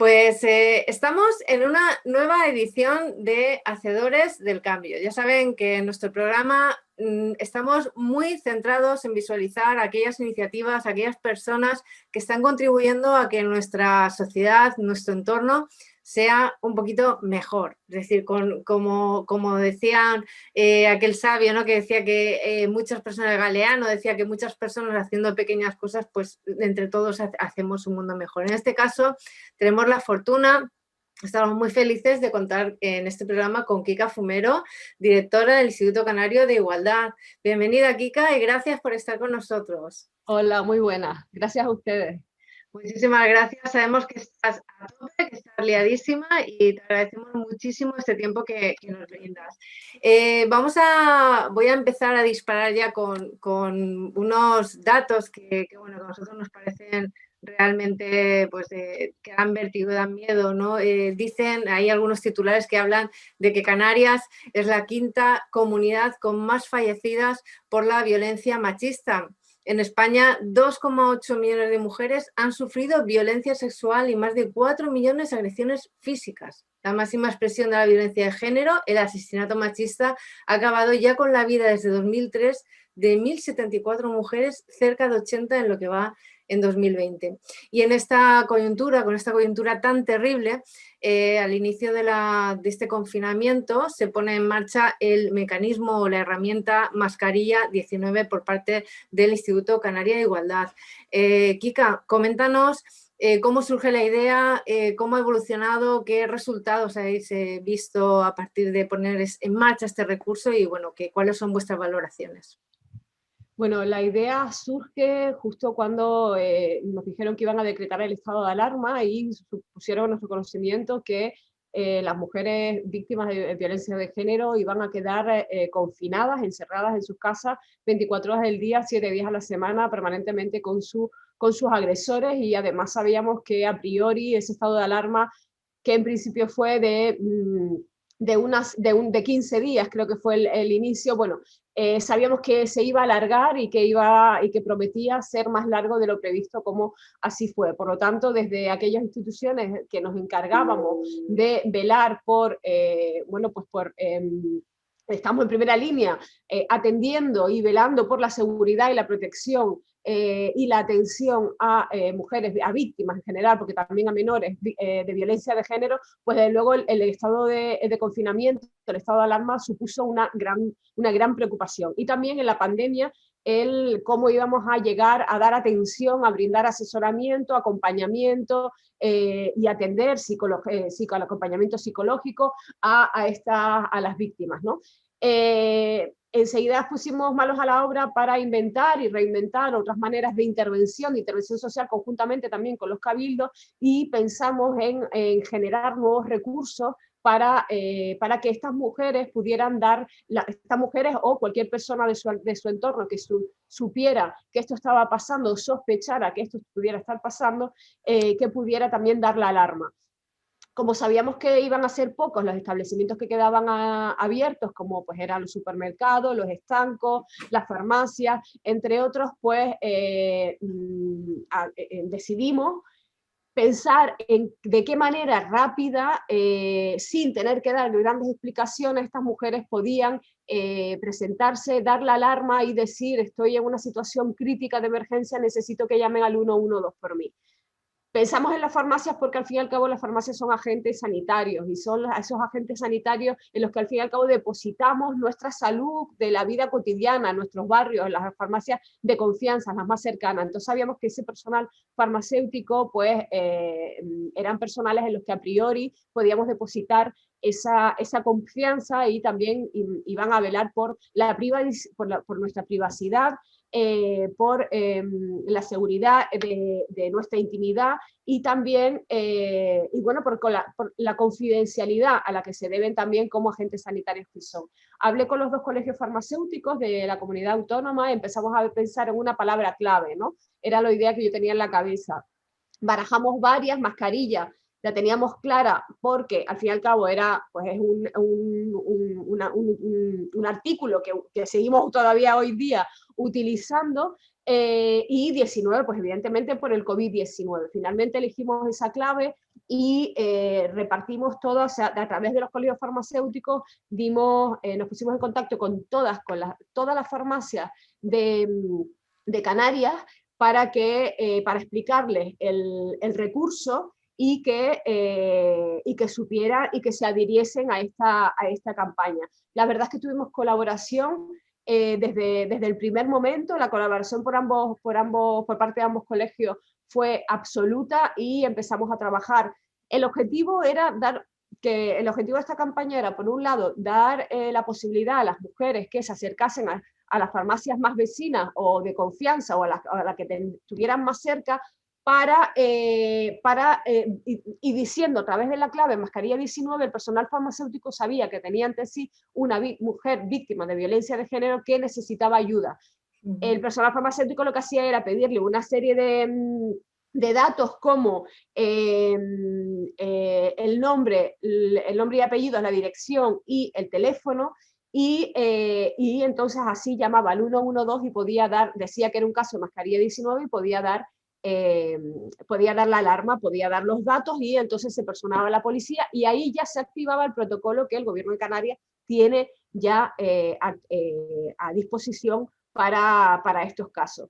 Pues estamos en una nueva edición de Hacedores del Cambio. Ya saben que en nuestro programa estamos muy centrados en visualizar aquellas iniciativas, aquellas personas que están contribuyendo a que nuestra sociedad, nuestro entorno, sea un poquito mejor. Es decir, como decían aquel sabio, ¿no?, que decía que muchas personas, Galeano decía que muchas personas haciendo pequeñas cosas, pues entre todos hacemos un mundo mejor. En este caso tenemos la fortuna, estamos muy felices de contar en este programa con Kika Fumero, directora del Instituto Canario de Igualdad. Bienvenida, Kika, y gracias por estar con nosotros. Hola, muy buenas. Gracias a ustedes. Muchísimas gracias. Sabemos que estás a tope, que estás liadísima y te agradecemos muchísimo este tiempo que nos brindas. Voy a empezar a disparar ya con unos datos que a nosotros nos parecen realmente pues, que dan vértigo, dan miedo, ¿no? Dicen, hay algunos titulares que hablan de que Canarias es la quinta comunidad con más fallecidas por la violencia machista. En España, 2,8 millones de mujeres han sufrido violencia sexual y más de 4 millones de agresiones físicas. La máxima expresión de la violencia de género, el asesinato machista, ha acabado ya con la vida desde 2003 de 1.074 mujeres, cerca de 80 en lo que va en 2020. Y en esta coyuntura, con esta coyuntura tan terrible, al inicio de este confinamiento se pone en marcha el mecanismo o la herramienta Mascarilla 19 por parte del Instituto Canario de Igualdad. Kika, coméntanos cómo surge la idea, cómo ha evolucionado, qué resultados habéis visto a partir de poner en marcha este recurso y cuáles son vuestras valoraciones. Bueno, la idea surge justo cuando nos dijeron que iban a decretar el estado de alarma y pusieron a nuestro conocimiento que las mujeres víctimas de violencia de género iban a quedar confinadas, encerradas en sus casas 24 horas del día, 7 días a la semana, permanentemente con sus agresores, y además sabíamos que a priori ese estado de alarma, que en principio fue de 15 días, creo que fue el inicio, sabíamos que se iba a alargar y que prometía ser más largo de lo previsto, como así fue. Por lo tanto, desde aquellas instituciones que nos encargábamos de velar estamos en primera línea atendiendo y velando por la seguridad y la protección y la atención a mujeres, a víctimas en general, porque también a menores de violencia de género, pues desde luego el estado de confinamiento, el estado de alarma supuso una gran preocupación. Y también en la pandemia, cómo íbamos a llegar a dar atención, a brindar asesoramiento, acompañamiento y atender el acompañamiento psicológico a las víctimas, ¿no? Enseguida pusimos manos a la obra para inventar y reinventar otras maneras de intervención social conjuntamente también con los cabildos, y pensamos en generar nuevos recursos para que estas mujeres pudieran estas mujeres o cualquier persona de su entorno que supiera que esto estaba pasando, sospechara que esto pudiera estar pasando, que pudiera también dar la alarma. Como sabíamos que iban a ser pocos los establecimientos que quedaban abiertos, como pues eran los supermercados, los estancos, las farmacias, entre otros, pues decidimos pensar en de qué manera rápida, sin tener que dar grandes explicaciones, estas mujeres podían presentarse, dar la alarma y decir: estoy en una situación crítica de emergencia, necesito que llamen al 112 por mí. Pensamos en las farmacias porque al fin y al cabo las farmacias son agentes sanitarios, y son esos agentes sanitarios en los que al fin y al cabo depositamos nuestra salud de la vida cotidiana, nuestros barrios, las farmacias de confianza, las más cercanas. Entonces sabíamos que ese personal farmacéutico pues eran personales en los que a priori podíamos depositar esa confianza, y también iban a velar por nuestra privacidad, por la seguridad de nuestra intimidad, y también por la confidencialidad a la que se deben también como agentes sanitarios que son. Hablé con los 2 colegios farmacéuticos de la comunidad autónoma, empezamos a pensar en una palabra clave, ¿no? Era la idea que yo tenía en la cabeza. Barajamos varias. Mascarillas la teníamos clara porque al fin y al cabo era pues, es un artículo que seguimos todavía hoy día utilizando, y 19, pues evidentemente por el COVID-19. Finalmente elegimos esa clave y repartimos todo, o sea, a través de los colegios farmacéuticos nos pusimos en contacto con todas las farmacias de Canarias para explicarles el recurso y que supieran y que se adhiriesen a esta campaña. La verdad es que tuvimos colaboración desde el primer momento. La colaboración por parte de ambos colegios fue absoluta y empezamos a trabajar. El objetivo de esta campaña era, por un lado, dar la posibilidad a las mujeres que se acercasen a las farmacias más vecinas o de confianza o a la que estuvieran más cerca y diciendo a través de la clave mascarilla 19, el personal farmacéutico sabía que tenía ante sí una mujer víctima de violencia de género que necesitaba ayuda. El personal farmacéutico lo que hacía era pedirle una serie de datos como el nombre y apellidos, la dirección y el teléfono, y entonces así llamaba al 112 y decía que era un caso de mascarilla 19 y podía dar la alarma, podía dar los datos y entonces se personaba la policía y ahí ya se activaba el protocolo que el gobierno de Canarias tiene ya a disposición para estos casos.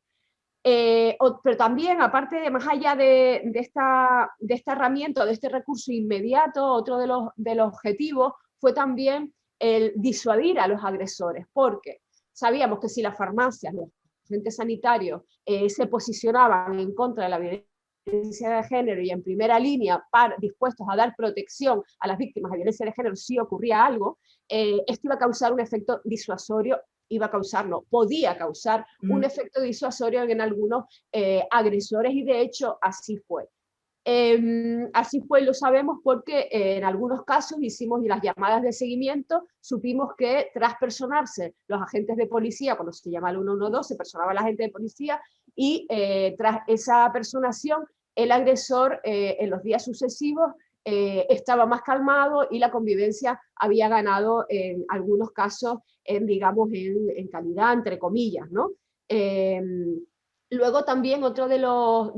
Pero también, aparte, más allá de esta herramienta, de este recurso inmediato, otro de los objetivos fue también el disuadir a los agresores, porque sabíamos que si las farmacias, los agentes sanitarios se posicionaban en contra de la violencia de género y en primera línea dispuestos a dar protección a las víctimas de violencia de género si ocurría algo, esto iba a causar un efecto disuasorio, podía causar un efecto disuasorio en algunos agresores y de hecho así fue. Así fue, lo sabemos porque en algunos casos hicimos las llamadas de seguimiento, supimos que tras personarse los agentes de policía, cuando se llama el 112, se personaba la agente de policía y tras esa personación el agresor en los días sucesivos estaba más calmado y la convivencia había ganado en algunos casos, digamos, en calidad, entre comillas, ¿no? Luego también otro de los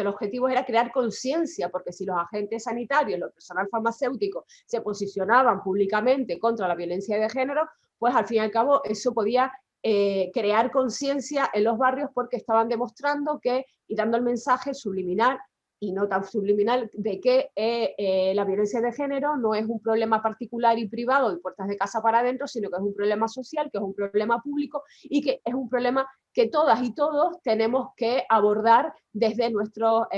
objetivos era crear conciencia, porque si los agentes sanitarios, el personal farmacéutico se posicionaban públicamente contra la violencia de género, pues al fin y al cabo eso podía crear conciencia en los barrios porque estaban demostrando y dando el mensaje subliminal y no tan subliminal de que la violencia de género no es un problema particular y privado de puertas de casa para adentro, sino que es un problema social, que es un problema público y que es un problema que todas y todos tenemos que abordar desde nuestras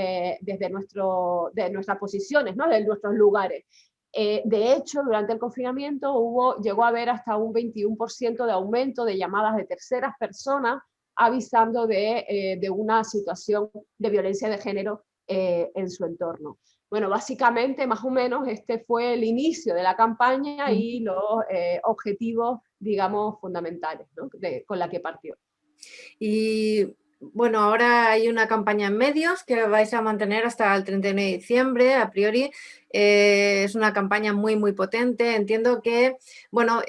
posiciones, ¿no? De nuestros lugares. De hecho, durante el confinamiento llegó a haber hasta un 21% de aumento de llamadas de terceras personas avisando de una situación de violencia de género en su entorno. Bueno, básicamente, más o menos, este fue el inicio de la campaña y los objetivos, digamos, fundamentales, ¿no? Con la que partió. Y bueno, ahora hay una campaña en medios que vais a mantener hasta el 31 de diciembre, a priori. Es una campaña muy, muy potente. Entiendo que, bueno,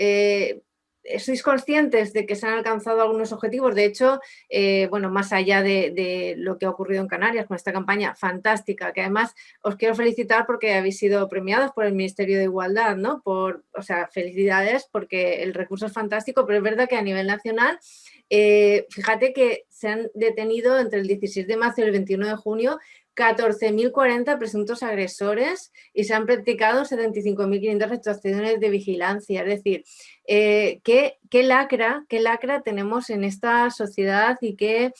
sois conscientes de que se han alcanzado algunos objetivos. De hecho, bueno, más allá de lo que ha ocurrido en Canarias con esta campaña fantástica, que además os quiero felicitar porque habéis sido premiados por el Ministerio de Igualdad, ¿no? O sea, felicidades porque el recurso es fantástico, pero es verdad que a nivel nacional, fíjate que se han detenido entre el 16 de marzo y el 21 de junio 14.040 presuntos agresores y se han practicado 75.500 actuaciones de vigilancia. Es decir, qué lacra tenemos en esta sociedad y qué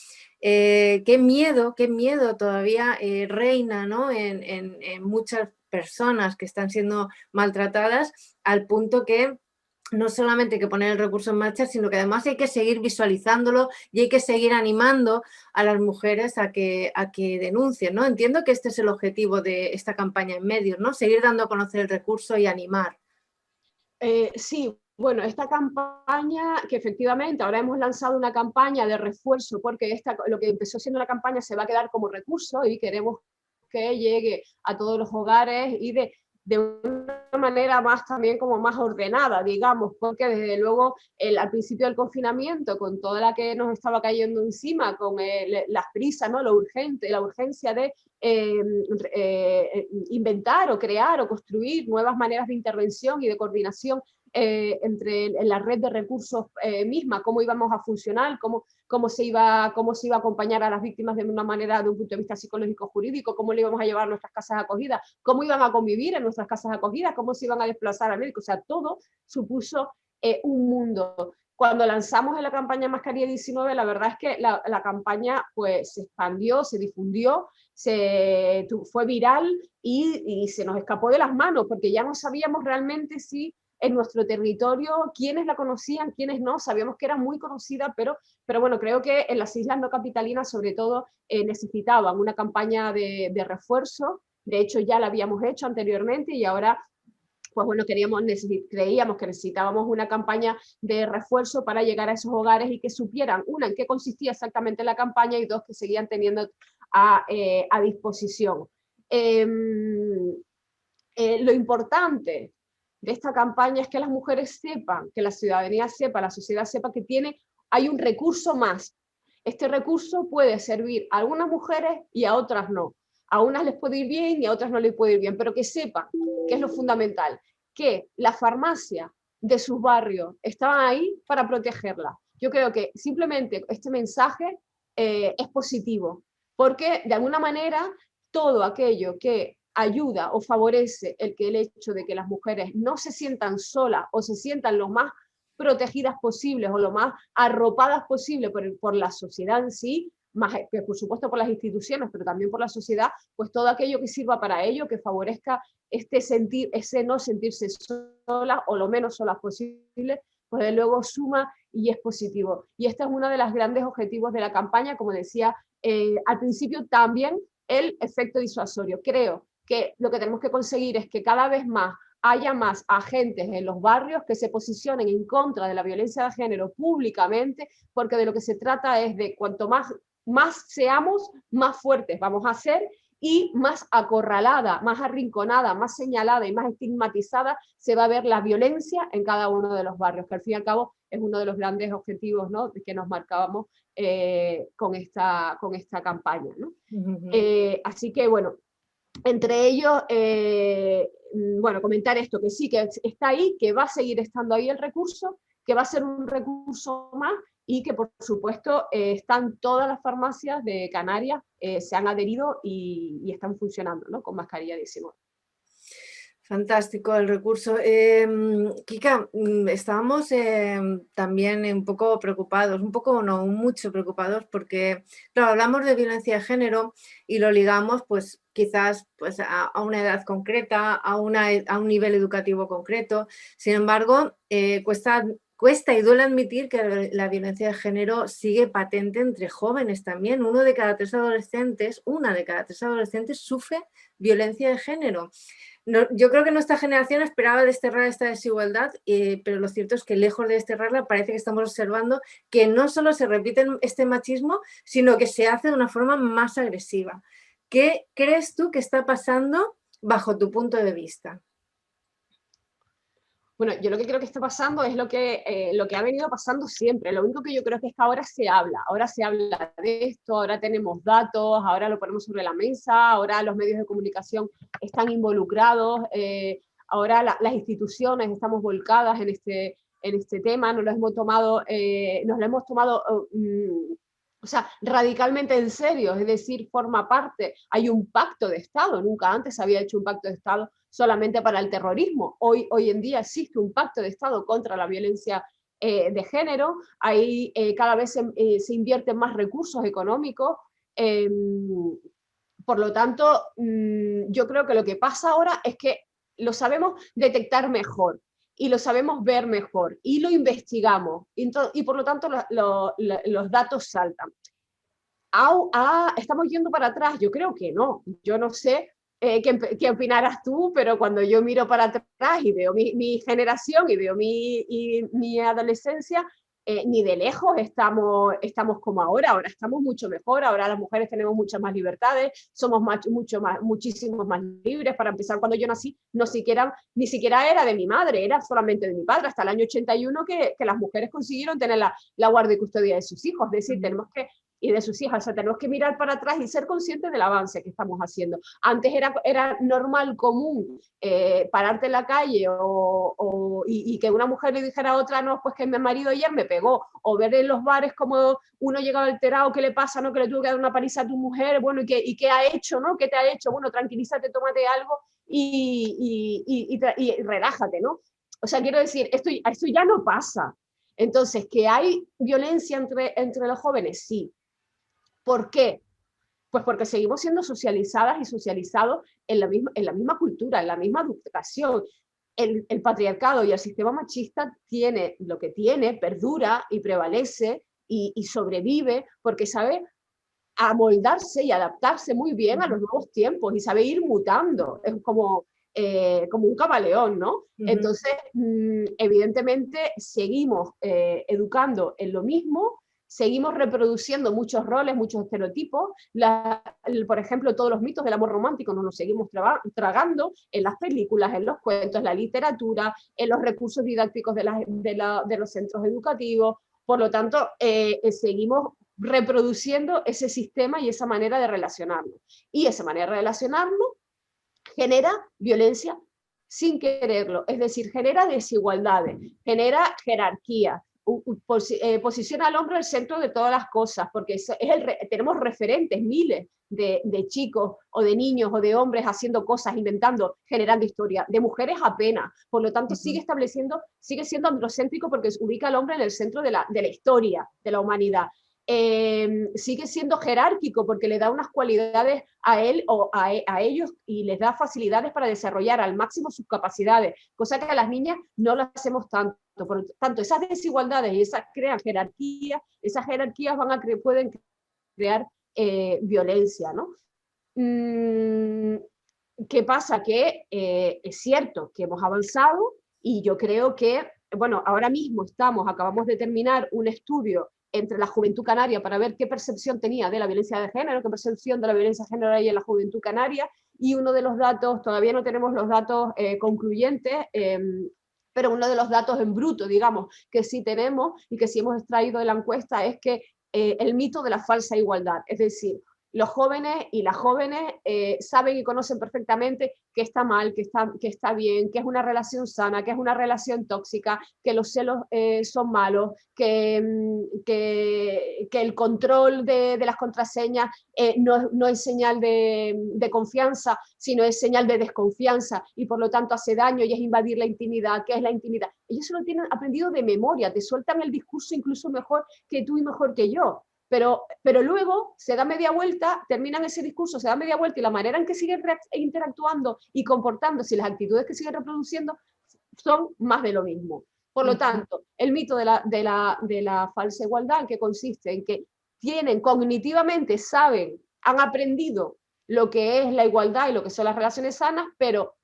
miedo todavía reina, ¿no? en muchas personas que están siendo maltratadas, al punto que no solamente hay que poner el recurso en marcha, sino que además hay que seguir visualizándolo y hay que seguir animando a las mujeres a que denuncien, ¿no? Entiendo que este es el objetivo de esta campaña en medios, ¿no? Seguir dando a conocer el recurso y animar. Sí, bueno, esta campaña, que efectivamente ahora hemos lanzado una campaña de refuerzo, porque lo que empezó siendo la campaña se va a quedar como recurso y queremos que llegue a todos los hogares y de una manera más también como más ordenada, digamos, porque desde luego al principio del confinamiento, con toda la que nos estaba cayendo encima, con las prisas, ¿no? Lo urgente, la urgencia de inventar o crear o construir nuevas maneras de intervención y de coordinación entre en la red de recursos misma, cómo íbamos a funcionar, cómo se iba a acompañar a las víctimas de una manera, de un punto de vista psicológico-jurídico, cómo le íbamos a llevar a nuestras casas acogidas, cómo iban a convivir en nuestras casas acogidas, cómo se iban a desplazar a médico, o sea, todo supuso un mundo. Cuando lanzamos en la campaña Mascarilla 19, la verdad es que la campaña pues, se expandió, se difundió, fue viral y se nos escapó de las manos, porque ya no sabíamos realmente si en nuestro territorio quiénes la conocían, quiénes no, sabíamos que era muy conocida, pero bueno, creo que en las islas no capitalinas sobre todo necesitaban una campaña de refuerzo. De hecho ya la habíamos hecho anteriormente y ahora pues bueno, creíamos que necesitábamos una campaña de refuerzo para llegar a esos hogares y que supieran, una, en qué consistía exactamente la campaña y dos, que seguían teniendo a disposición. Lo importante de esta campaña es que las mujeres sepan, que la ciudadanía sepa, la sociedad sepa que hay un recurso más. Este recurso puede servir a algunas mujeres y a otras no. A unas les puede ir bien y a otras no les puede ir bien, pero que sepan, que es lo fundamental, que la farmacia de sus barrios estaba ahí para protegerla. Yo creo que simplemente este mensaje es positivo, porque de alguna manera todo aquello que ayuda o favorece el hecho de que las mujeres no se sientan solas o se sientan lo más protegidas posibles o lo más arropadas posible por la sociedad en sí, más que por supuesto por las instituciones, pero también por la sociedad, pues todo aquello que sirva para ello, que favorezca ese no sentirse solas o lo menos solas posible, pues de luego suma y es positivo. Y este es uno de los grandes objetivos de la campaña, como decía al principio, también el efecto disuasorio. Creo que lo que tenemos que conseguir es que cada vez más haya más agentes en los barrios que se posicionen en contra de la violencia de género públicamente, porque de lo que se trata es de cuanto más seamos, más fuertes vamos a ser y más acorralada, más arrinconada, más señalada y más estigmatizada se va a ver la violencia en cada uno de los barrios, que al fin y al cabo es uno de los grandes objetivos, ¿no?, que nos marcábamos con esta campaña, ¿no? Así que, bueno, entre ellos, bueno, comentar esto, que sí, que está ahí, que va a seguir estando ahí el recurso, que va a ser un recurso más y que, por supuesto, están todas las farmacias de Canarias, se han adherido y están funcionando, ¿no?, con Mascarilla 19. Fantástico el recurso. Kika, estábamos también un poco preocupados, un poco no, mucho preocupados, porque claro, hablamos de violencia de género y lo ligamos pues quizás pues, a una edad concreta, a un nivel educativo concreto. Sin embargo, cuesta y duele admitir que la violencia de género sigue patente entre jóvenes también. Una de cada tres adolescentes sufre violencia de género. No, yo creo que nuestra generación esperaba desterrar esta desigualdad, pero lo cierto es que lejos de desterrarla parece que estamos observando que no solo se repite este machismo, sino que se hace de una forma más agresiva. ¿Qué crees tú que está pasando bajo tu punto de vista? Bueno, yo lo que creo que está pasando es lo que ha venido pasando siempre. Lo único que yo creo que es que ahora se habla de esto, ahora tenemos datos, ahora lo ponemos sobre la mesa, ahora los medios de comunicación están involucrados, ahora las instituciones estamos volcadas en este tema, nos lo hemos tomado, o sea, radicalmente en serio, es decir, forma parte, hay un pacto de Estado, nunca antes se había hecho un pacto de Estado solamente para el terrorismo. Hoy en día existe un pacto de Estado contra la violencia de género, ahí cada vez se invierten más recursos económicos, por lo tanto, yo creo que lo que pasa ahora es que lo sabemos detectar mejor y lo sabemos ver mejor y lo investigamos y por lo tanto los datos saltan. ¿Estamos yendo para atrás? Yo creo que no. Yo no sé qué opinarás tú, pero cuando yo miro para atrás y veo mi generación y veo mi adolescencia, ni de lejos estamos como ahora estamos mucho mejor, ahora las mujeres tenemos muchas más libertades, somos muchísimos más libres. Para empezar, cuando yo nací, ni siquiera era de mi madre, era solamente de mi padre, hasta el año 81 que las mujeres consiguieron tener la guardia y custodia de sus hijos, es decir, y de sus hijas, o sea, tenemos que mirar para atrás y ser conscientes del avance que estamos haciendo. Antes era normal, común, pararte en la calle y que una mujer le dijera a otra, no, pues que mi marido ayer me pegó, o ver en los bares como uno llegaba alterado, ¿qué le pasa? ¿No? Que le tuvo que dar una paliza a tu mujer, bueno, ¿y qué ha hecho? ¿No? ¿Qué te ha hecho? Bueno, tranquilízate, tómate algo y relájate, ¿no? O sea, quiero decir, esto ya no pasa. Entonces, ¿que hay violencia entre los jóvenes? Sí. ¿Por qué? Pues porque seguimos siendo socializadas y socializados en la misma cultura, en la misma educación. El patriarcado y el sistema machista tiene lo que tiene, perdura y prevalece y sobrevive porque sabe amoldarse y adaptarse muy bien a los nuevos tiempos y sabe ir mutando. Es como un camaleón, ¿no? Entonces, evidentemente, seguimos educando en lo mismo, seguimos reproduciendo muchos roles, muchos estereotipos. Por ejemplo, todos los mitos del amor romántico nos los seguimos tragando en las películas, en los cuentos, en la literatura, en los recursos didácticos de los centros educativos. Por lo tanto, seguimos reproduciendo ese sistema y esa manera de relacionarnos. Y esa manera de relacionarnos genera violencia sin quererlo, es decir, genera desigualdades, genera jerarquía, posiciona al hombre al centro de todas las cosas, porque tenemos referentes, miles de chicos o de niños o de hombres haciendo cosas, inventando, generando historia, de mujeres apenas, por lo tanto sigue siendo androcéntrico porque ubica al hombre en el centro de la historia de la humanidad. Sigue siendo jerárquico porque le da unas cualidades a él o a ellos y les da facilidades para desarrollar al máximo sus capacidades, cosa que a las niñas no lo hacemos tanto. Por lo tanto, esas desigualdades y esas crean jerarquías, esas jerarquías pueden crear violencia, ¿no? ¿Qué pasa? Que es cierto que hemos avanzado y yo creo que, bueno, ahora mismo acabamos de terminar un estudio entre la juventud canaria para ver qué percepción tenía de la violencia de género, qué percepción de la violencia de género hay en la juventud canaria, y uno de los datos, todavía no tenemos los datos concluyentes, pero uno de los datos en bruto, digamos, que sí tenemos y que sí hemos extraído de la encuesta es que el mito de la falsa igualdad, es decir, los jóvenes y las jóvenes saben y conocen perfectamente que está mal, que está bien, que es una relación sana, que es una relación tóxica, que los celos son malos, que el control de las contraseñas no es señal de confianza, sino es señal de desconfianza y por lo tanto hace daño y es invadir la intimidad. ¿Qué es la intimidad? Ellos se lo tienen aprendido de memoria, te sueltan el discurso incluso mejor que tú y mejor que yo. Pero luego se da media vuelta, terminan ese discurso, se da media vuelta y la manera en que siguen interactuando y comportándose y las actitudes que siguen reproduciendo son más de lo mismo. Por lo tanto, el mito de la falsa igualdad, que consiste en que cognitivamente han aprendido lo que es la igualdad y lo que son las relaciones sanas, pero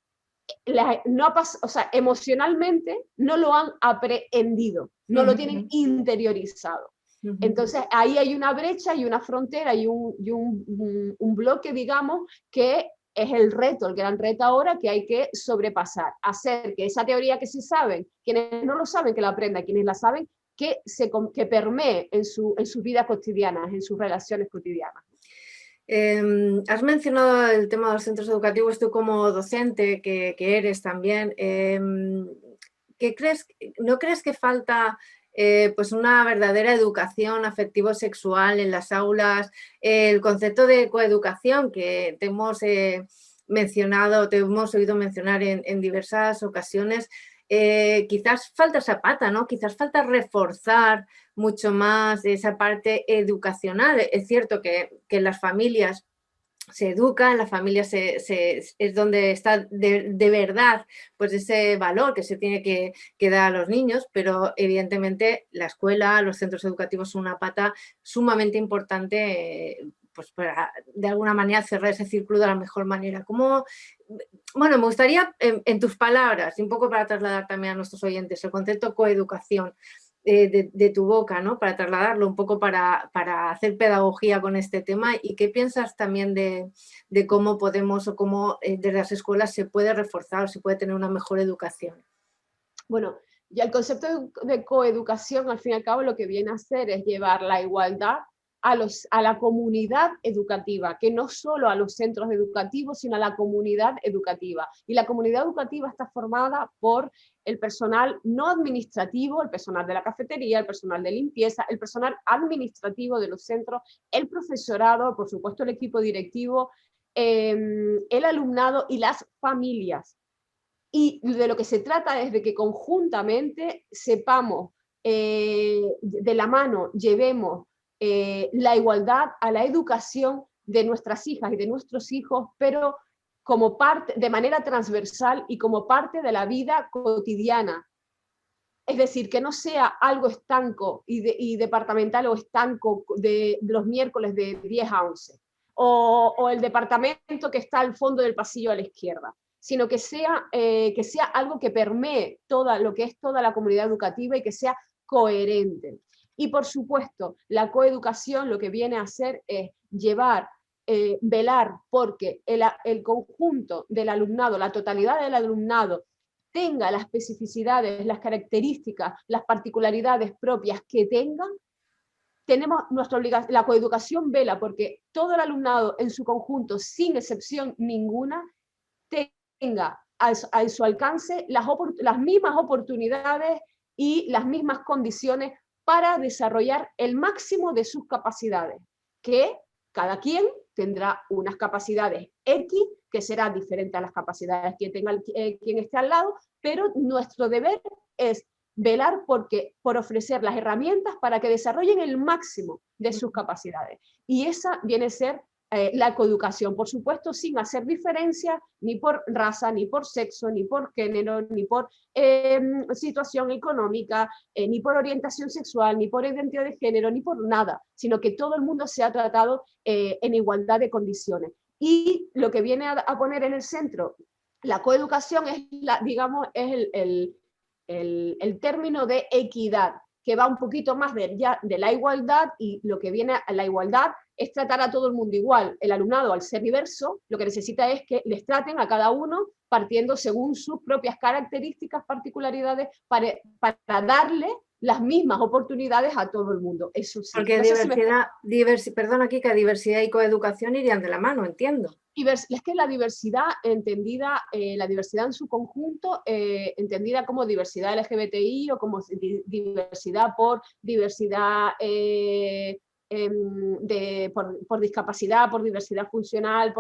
emocionalmente no lo han aprehendido, no lo tienen interiorizado. Entonces ahí hay una brecha y una frontera y un bloque, digamos, que es el gran reto ahora que hay que sobrepasar, hacer que esa teoría que sí saben, quienes no lo saben que la aprendan, quienes la saben que permee en sus vidas cotidianas, en sus relaciones cotidianas. Has mencionado el tema de los centros educativos, tú como docente que eres también, ¿no crees que falta pues una verdadera educación afectivo-sexual en las aulas? El concepto de coeducación que te hemos mencionado, te hemos oído mencionar en diversas ocasiones, quizás falta esa pata, ¿no? Quizás falta reforzar mucho más esa parte educacional. Es cierto que en las familias se educa, en la familia es donde está de verdad pues ese valor que se tiene que dar a los niños, pero evidentemente la escuela, los centros educativos son una pata sumamente importante pues para de alguna manera cerrar ese círculo de la mejor manera. Bueno, me gustaría en tus palabras, y un poco para trasladar también a nuestros oyentes, el concepto coeducación. de tu boca, ¿no? Para trasladarlo un poco, para hacer pedagogía con este tema. ¿Y qué piensas también de cómo podemos, o cómo desde las escuelas se puede reforzar o se puede tener una mejor educación? Bueno, y el concepto de coeducación, al fin y al cabo, lo que viene a hacer es llevar la igualdad a la comunidad educativa, que no solo a los centros educativos, sino a la comunidad educativa. Y la comunidad educativa está formada por el personal no administrativo, el personal de la cafetería, el personal de limpieza, el personal administrativo de los centros, el profesorado, por supuesto el equipo directivo, el alumnado y las familias. Y de lo que se trata es de que conjuntamente sepamos, de la mano, llevemos la igualdad a la educación de nuestras hijas y de nuestros hijos, pero como parte, de manera transversal y como parte de la vida cotidiana. Es decir, que no sea algo estanco y departamental o estanco de los miércoles de 10 a 11, o el departamento que está al fondo del pasillo a la izquierda, sino que sea algo que permee toda lo que es toda la comunidad educativa y que sea coherente. Y por supuesto, la coeducación lo que viene a hacer es llevar, velar porque el conjunto del alumnado, la totalidad del alumnado, tenga las especificidades, las características, las particularidades propias que tengan. Tenemos nuestra obligación, la coeducación vela porque todo el alumnado en su conjunto, sin excepción ninguna, tenga a su alcance las mismas oportunidades y las mismas condiciones para desarrollar el máximo de sus capacidades, que cada quien tendrá unas capacidades X, que será diferente a las capacidades que tenga quien esté al lado, pero nuestro deber es velar por ofrecer las herramientas para que desarrollen el máximo de sus capacidades. Y esa viene a ser la coeducación, por supuesto, sin hacer diferencia ni por raza, ni por sexo, ni por género, ni por situación económica, ni por orientación sexual, ni por identidad de género, ni por nada, sino que todo el mundo sea tratado en igualdad de condiciones. Y lo que viene a poner en el centro la coeducación es, digamos, es el término de equidad, que va un poquito más de la igualdad, y lo que viene a la igualdad es tratar a todo el mundo igual. El alumnado, al ser diverso, lo que necesita es que les traten a cada uno partiendo según sus propias características, particularidades, para darle las mismas oportunidades a todo el mundo. Eso sí. Porque perdona, Kika, diversidad y coeducación irían de la mano, entiendo. Es que la diversidad entendida, la diversidad en su conjunto, entendida como diversidad LGBTI o como diversidad por diversidad por discapacidad, por diversidad funcional,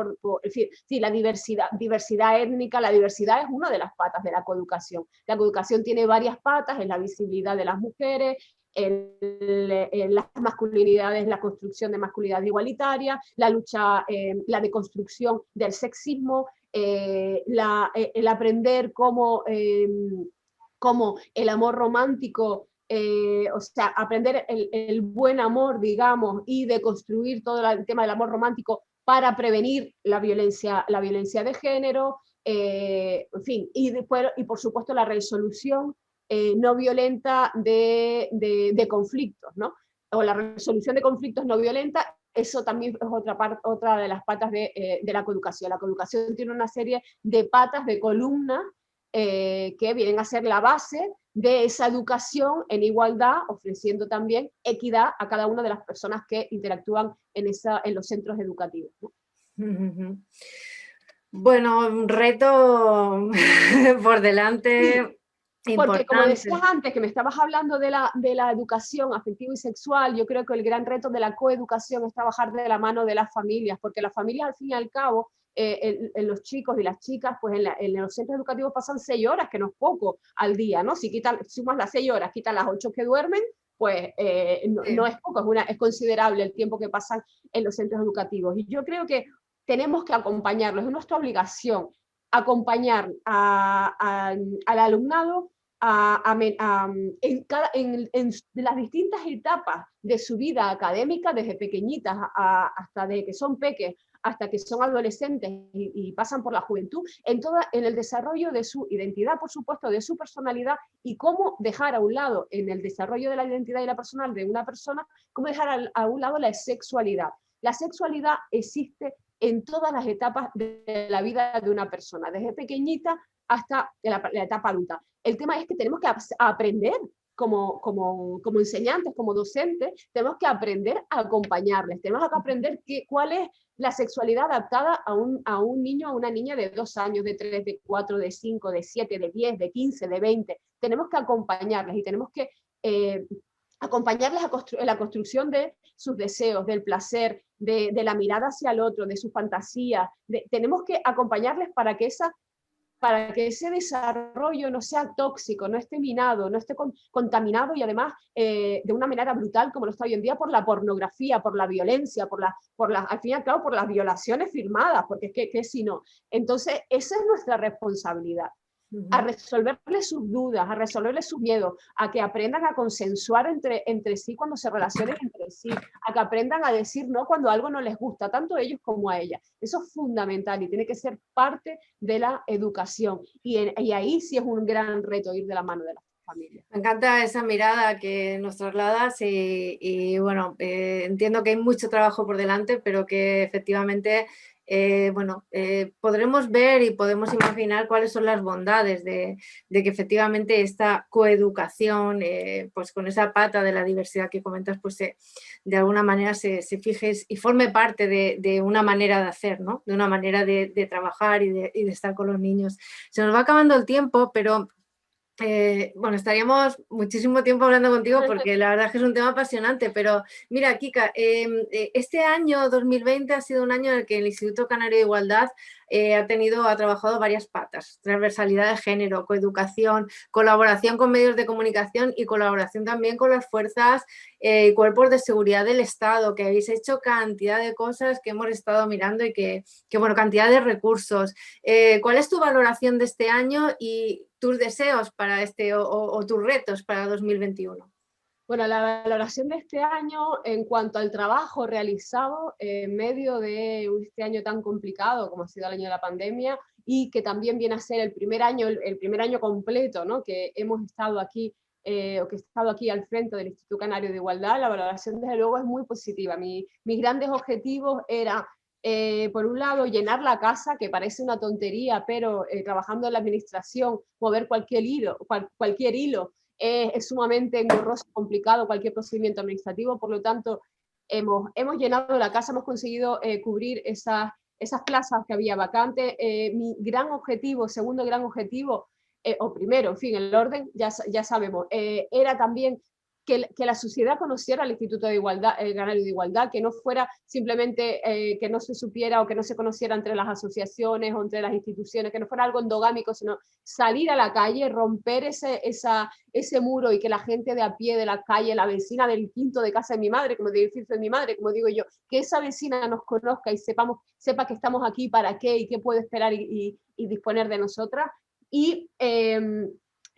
en fin, sí, la diversidad étnica, la diversidad es una de las patas de la coeducación. La coeducación tiene varias patas: en la visibilidad de las mujeres, en las masculinidades, la construcción de masculinidad igualitaria, la lucha, la deconstrucción del sexismo, el aprender cómo el amor romántico, o sea, aprender el buen amor, digamos, y deconstruir todo el tema del amor romántico para prevenir la violencia de género, en fin, y por supuesto la resolución no violenta de conflictos, ¿no? O la resolución de conflictos no violenta. Eso también es otra de las patas de la coeducación. La coeducación tiene una serie de patas, de columnas, que vienen a ser la base de esa educación en igualdad, ofreciendo también equidad a cada una de las personas que interactúan en los centros educativos, ¿no? Bueno, un reto por delante. Porque como decías antes, que me estabas hablando de la educación afectiva y sexual, yo creo que el gran reto de la coeducación es trabajar de la mano de las familias, porque las familias, al fin y al cabo, en los chicos y las chicas, pues en los centros educativos pasan 6 horas, que no es poco al día, ¿no? Si sumas las 6 horas, quitas las 8 que duermen, pues no es poco, es considerable el tiempo que pasan en los centros educativos. Y yo creo que tenemos que acompañarlos, es nuestra obligación acompañar al alumnado en las distintas etapas de su vida académica, desde pequeñitas hasta de que son peques, hasta que son adolescentes y pasan por la juventud, en el desarrollo de su identidad, por supuesto, de su personalidad, y cómo dejar a un lado, en el desarrollo de la identidad y la personal de una persona, cómo dejar a un lado la sexualidad. La sexualidad existe en todas las etapas de la vida de una persona, desde pequeñita hasta la etapa adulta. El tema es que tenemos que aprender como enseñantes, como docentes, tenemos que aprender a acompañarles, tenemos que aprender cuál es la sexualidad adaptada a un niño o a una niña de 2 años, de 3, de 4, de 5, de 7, de 10, de 15, de 20. Tenemos que acompañarles y tenemos que acompañarles en la construcción de sus deseos, del placer, de la mirada hacia el otro, de su fantasía. Tenemos que acompañarles para que ese desarrollo no sea tóxico, no esté minado, no esté contaminado y además de una manera brutal como lo está hoy en día por la pornografía, por la violencia, al fin y al cabo por las violaciones firmadas, porque es que si no. Entonces, esa es nuestra responsabilidad. A resolverles sus dudas, a resolverles sus miedos, a que aprendan a consensuar entre sí cuando se relacionen entre sí, a que aprendan a decir no cuando algo no les gusta, tanto a ellos como a ellas. Eso es fundamental y tiene que ser parte de la educación. Y ahí sí es un gran reto ir de la mano de las familias. Me encanta esa mirada que nos trasladas y bueno, entiendo que hay mucho trabajo por delante, pero que efectivamente podremos ver y podemos imaginar cuáles son las bondades de que efectivamente esta coeducación, pues con esa pata de la diversidad que comentas, pues de alguna manera se fije y forme parte de una manera de hacer, ¿no? De una manera de trabajar y de estar con los niños. Se nos va acabando el tiempo, pero estaríamos muchísimo tiempo hablando contigo porque la verdad es que es un tema apasionante, pero mira, Kika, este año 2020 ha sido un año en el que el Instituto Canario de Igualdad ha trabajado varias patas: transversalidad de género, coeducación, colaboración con medios de comunicación y colaboración también con las fuerzas y cuerpos de seguridad del Estado, que habéis hecho cantidad de cosas que hemos estado mirando y que cantidad de recursos. ¿Cuál es tu valoración de este año y tus deseos para o tus retos para 2021? Bueno, la valoración de este año en cuanto al trabajo realizado en medio de este año tan complicado como ha sido el año de la pandemia y que también viene a ser el primer año completo, ¿no? Que hemos estado aquí o que he estado aquí al frente del Instituto Canario de Igualdad, la valoración desde luego es muy positiva. Mis grandes objetivos eran por un lado, llenar la casa, que parece una tontería, pero trabajando en la administración, mover cualquier hilo es sumamente engorroso, complicado, cualquier procedimiento administrativo. Por lo tanto, hemos llenado la casa, hemos conseguido cubrir esas plazas que había vacantes. Mi gran objetivo, segundo gran objetivo, o primero, en fin, el orden, ya sabemos, era también que la sociedad conociera el Instituto de Igualdad, el Canario de Igualdad, que no fuera simplemente que no se supiera o que no se conociera entre las asociaciones o entre las instituciones, que no fuera algo endogámico, sino salir a la calle, romper ese muro y que la gente de a pie de la calle, la vecina del quinto de casa de mi madre, como del edificio de mi madre, como digo yo, que esa vecina nos conozca y sepa que estamos aquí para qué y qué puede esperar y disponer de nosotras. Y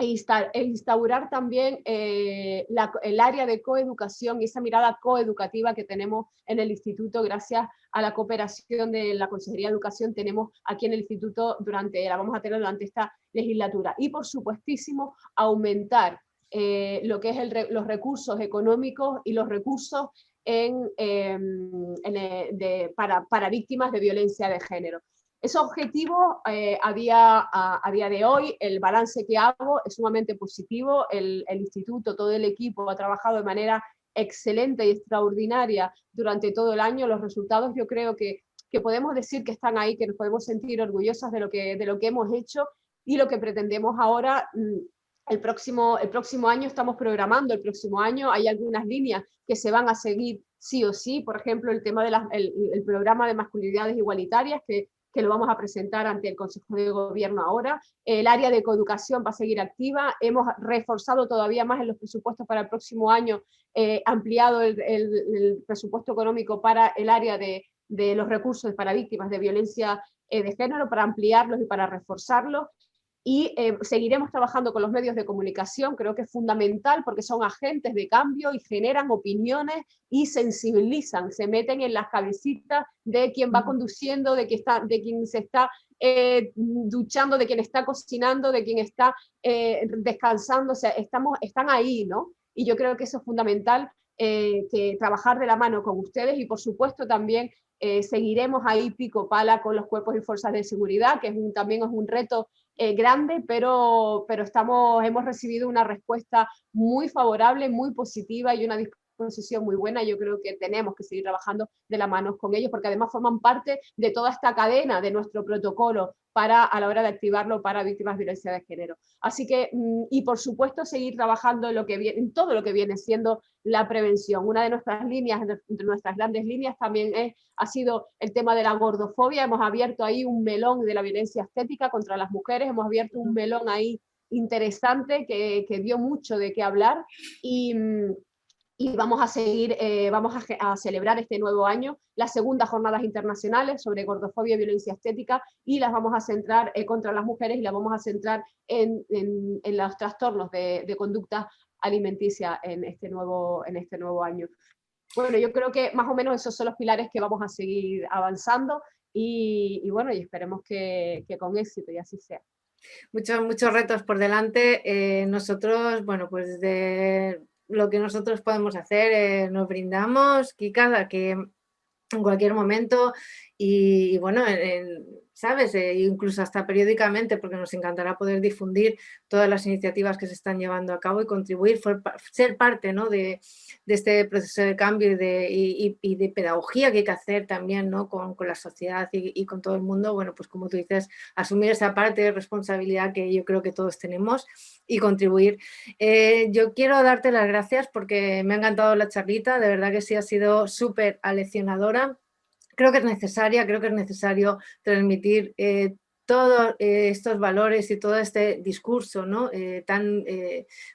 instaurar también el área de coeducación y esa mirada coeducativa que tenemos en el instituto gracias a la cooperación de la Consejería de Educación tenemos aquí en el instituto la vamos a tener durante esta legislatura. Y por supuestísimo aumentar lo que es los recursos económicos y los recursos para víctimas de violencia de género. Ese objetivo, a día de hoy, el balance que hago es sumamente positivo. El instituto, todo el equipo ha trabajado de manera excelente y extraordinaria durante todo el año. Los resultados yo creo que podemos decir que están ahí, que nos podemos sentir orgullosas de lo que hemos hecho y lo que pretendemos ahora. El próximo año estamos programando, el próximo año hay algunas líneas que se van a seguir sí o sí, por ejemplo, el tema el programa de masculinidades igualitarias que lo vamos a presentar ante el Consejo de Gobierno ahora. El área de coeducación va a seguir activa. Hemos reforzado todavía más en los presupuestos para el próximo año, ampliado el presupuesto económico para el área de los recursos para víctimas de violencia de género, para ampliarlos y para reforzarlos. y seguiremos trabajando con los medios de comunicación, creo que es fundamental porque son agentes de cambio y generan opiniones y sensibilizan, se meten en las cabecitas de quien va conduciendo, de quien se está duchando, de quien está cocinando, de quien está descansando, o sea, están ahí, ¿no? Y yo creo que eso es fundamental, que trabajar de la mano con ustedes y por supuesto también seguiremos ahí pico pala con los cuerpos y fuerzas de seguridad, que también es un reto grande, pero hemos recibido una respuesta muy favorable, muy positiva y una disposición muy buena. Yo creo que tenemos que seguir trabajando de la mano con ellos, porque además forman parte de toda esta cadena de nuestro protocolo a la hora de activarlo para víctimas de violencia de género. Así que, y por supuesto, seguir trabajando en todo lo que viene siendo la prevención. Una de nuestras líneas, de nuestras grandes líneas, también ha sido el tema de la gordofobia. Hemos abierto ahí un melón de la violencia estética contra las mujeres, hemos abierto un melón ahí interesante que dio mucho de qué hablar y vamos a seguir, a celebrar este nuevo año las segundas jornadas internacionales sobre gordofobia y violencia estética y las vamos a centrar contra las mujeres y las vamos a centrar en los trastornos de conducta alimenticia en este nuevo año. Bueno, yo creo que más o menos esos son los pilares que vamos a seguir avanzando y bueno, y esperemos que con éxito y así sea. Muchos retos por delante. Nosotros, bueno, pues desde lo que nosotros podemos hacer, nos brindamos, Kika, que en cualquier momento y bueno, ¿sabes? Incluso hasta periódicamente, porque nos encantará poder difundir todas las iniciativas que se están llevando a cabo y contribuir, ser parte, ¿no? de este proceso de cambio y de pedagogía que hay que hacer también, ¿no? con la sociedad y con todo el mundo. Bueno, pues como tú dices, asumir esa parte de responsabilidad que yo creo que todos tenemos y contribuir. Yo quiero darte las gracias porque me ha encantado la charlita, de verdad que sí ha sido súper aleccionadora. Creo que es necesario transmitir todos estos valores y todo este discurso, ¿no?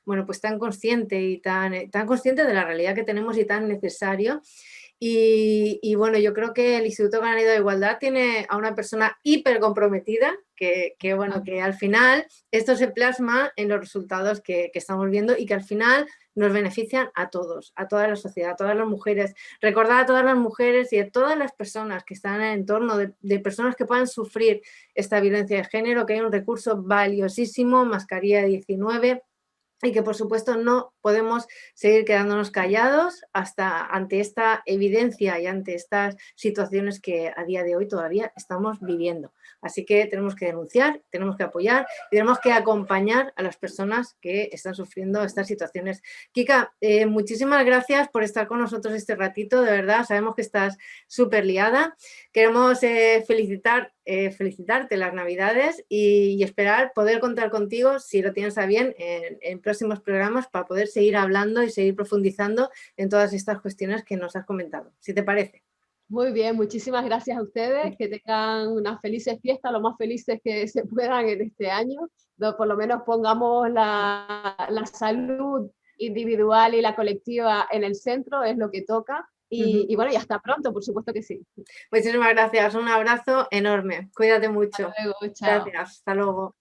Bueno, pues tan consciente y tan consciente de la realidad que tenemos y tan necesario. Y bueno, yo creo que el Instituto Canario de Igualdad tiene a una persona hiper comprometida que al final esto se plasma en los resultados que estamos viendo y que al final nos benefician a todos, a toda la sociedad, a todas las mujeres. Recordar a todas las mujeres y a todas las personas que están en el entorno de personas que puedan sufrir esta violencia de género, que hay un recurso valiosísimo, Mascarilla 19, y que por supuesto no podemos seguir quedándonos callados ante esta evidencia y ante estas situaciones que a día de hoy todavía estamos viviendo. Así que tenemos que denunciar, tenemos que apoyar y tenemos que acompañar a las personas que están sufriendo estas situaciones. Kika, muchísimas gracias por estar con nosotros este ratito, de verdad, sabemos que estás súper liada. Queremos felicitarte las Navidades y esperar poder contar contigo, si lo tienes a bien, en próximos programas para poder seguir hablando y seguir profundizando en todas estas cuestiones que nos has comentado, si te parece. Muy bien, muchísimas gracias a ustedes, que tengan unas felices fiestas, lo más felices que se puedan en este año, donde por lo menos pongamos la salud individual y la colectiva en el centro, es lo que toca. Y bueno, y hasta pronto, por supuesto que sí. Muchísimas gracias, un abrazo enorme, cuídate mucho. Hasta luego, chao. Gracias, hasta luego.